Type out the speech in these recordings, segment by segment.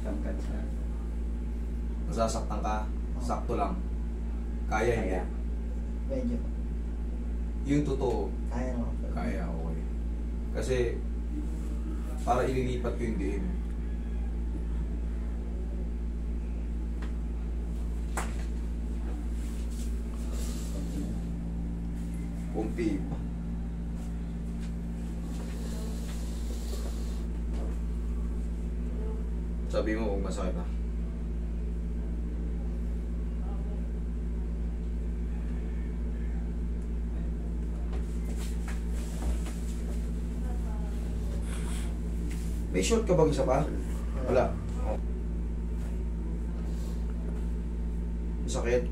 Tangkad siya. Nasasaktan ka, sakto lang. Kaya hindi. Medyo. Yung totoo, Kaya mo. kaya, okay. Kasi, para ililipat ko yung diin. Kunti pa. Sabi mo kung masakit na. May short ka bang isa pa? Wala. Oh. Sakit.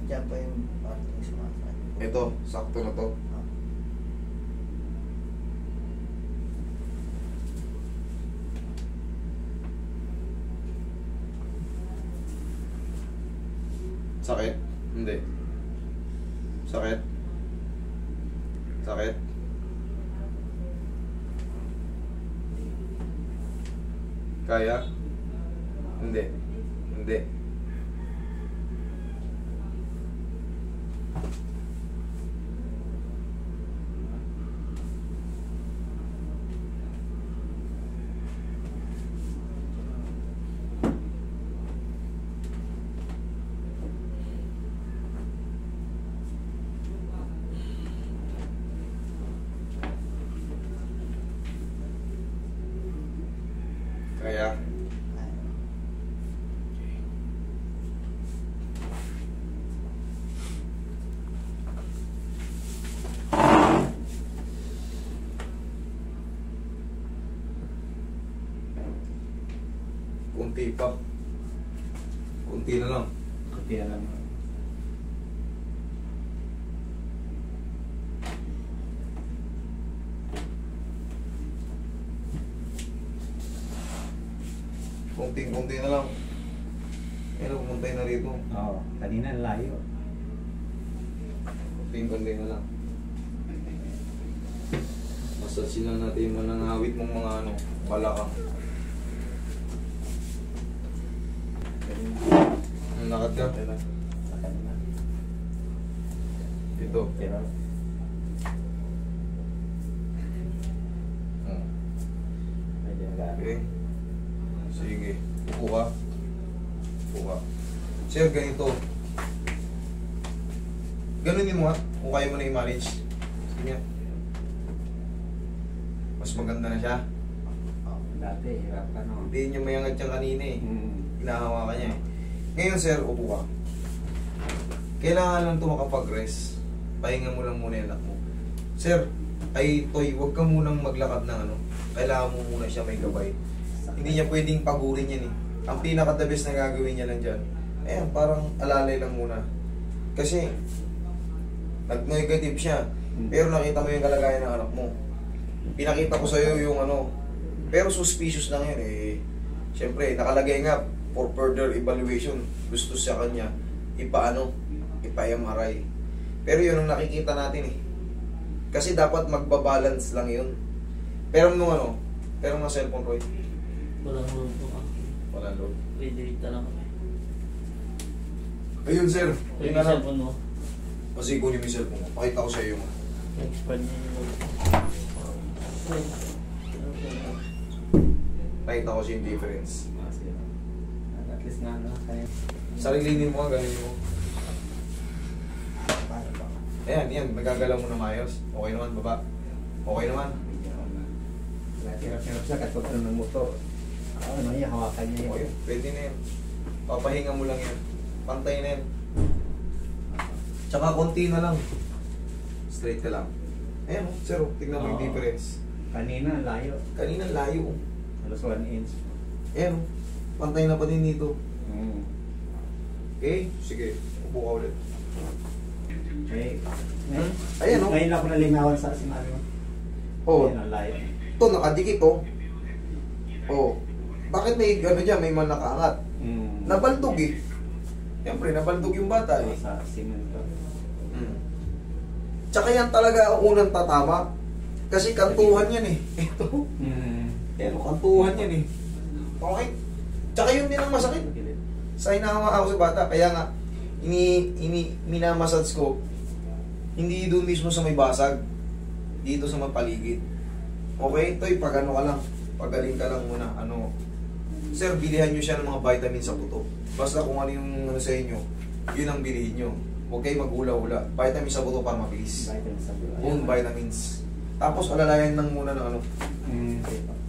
Diyan pa yung parting sumasakit. Ito, sakto na to. Sakit? Hindi. Sakit? Sakit? Kaya? Hindi. Hindi. Kaya? Kunti pa. Kunti na lang. Kunti na lang. Kunting-kunti na lang. Pero pumunta na rito. Oo, kanina layo. Kunting-kunti na lang. Masasin lang natin yung manangawit mong mga ano, balakang. Lakad ka. Lakad na. Ito. Pero, medyo nag-aaral. Okay. Sige. Upo ka. Upo ka. Sir, ganito. Ganunin mo nga kung kaya mo na i-manage. Sige. Mas maganda na siya. Dati, hirap ka no. Hindi niya mayangat siya kanina eh. Hinahawakan niya eh. Ngayon sir, upo ka. Kailangan lang ito makapag-rest. Pahinga mo lang muna yung anak mo. Sir, ay Toy, huwag ka munang maglakad ng ano. Kailangan mo muna siya may gabay. Hindi niya pwedeng pagurin yan eh. Ang pinaka-the best na gagawin niya lang dyan, ayan, parang alalay lang muna. Kasi, nag-negative siya. Pero nakita mo yung kalagayan ng anak mo. Pinakita ko sa'yo yung ano. Pero suspicious lang yun eh. Siyempre, nakalagay nga for further evaluation. Gusto sa kanya, ipa-MRI. Pero yun ang nakikita natin eh. Kasi dapat magbabalance lang yun. Pero nung ano, pero mga cellphone, Roy. Walang load po ako. Walang load. Redirect na lang kami. Ayun sir, Pwede yun yung na lang. cellphone mo. Kasi kunin mo yung cellphone mo. Pakita ko sa iyo. Expand niya yung load. Pakita ko sa yung difference. At least nga na kaya. Sarilinin mo nga, ganyan mo. Paano ba? Ayan, yan. Nagagalaw mo na maayos. Okay naman, baba. Okay naman. Hirap-hirap siya kahit pagkano ng motor. Ano niya, hawakan niya Okay, yun. pwede na yan. Papahinga mo lang yan. Pantay na yan. Tsaka konti na lang. Straight ka lang. Ayan, oh, sir, oh, tignan mo yung Oo. difference. Kanina, layo. Kanina layo. Oh. Halos 1 inch. Ayan, oh. Pantay na pa din dito. Mm. Okay? Sige, upo ka ulit. Okay. Ayan, oh. Ngayon lang ako nalingawan sa sinabi mo. Oh, Ayan, ang layo. ito nakadikit, oh. Oh. Bakit may ano dyan, may man nakaangat? Nabaldog eh. Siyempre, nabaldog yung bata eh. Sa simento. Tsaka yan talaga ang unang tatama. Kasi kantuhan yan eh. Ito. Pero kantuhan yan eh. Okay. Tsaka yun din ang masakit. Sa hinahawa ako sa bata, kaya nga, minamassage ko, hindi doon mismo sa may basag, dito sa mapaligid. Okay, Toy, pag ano ka lang, pagaling ka lang muna, ano, sir, bilihan nyo siya ng mga vitamins sa buto. Basta kung ano yung ano sa inyo, yun ang bilihin nyo. Huwag kayo maghula-hula. Vitamins sa buto para mabilis. Vitamins sa buto. Bone vitamins. Tapos alalayan lang muna ng ano.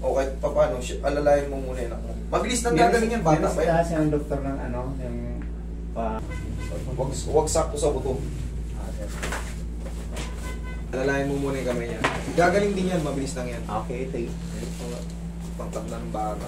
O kahit pa paano, alalayan mo muna yung anak mo. Mabilis nang gagaling yan, bata pa yan. Kasi ang doktor ng ano, yung pa... Huwag sakto sa buto. Sir. Alalayan mo muna yung kamay niya. Gagaling din yan, mabilis lang yan. Okay, thank you. Pangtap na ng bata.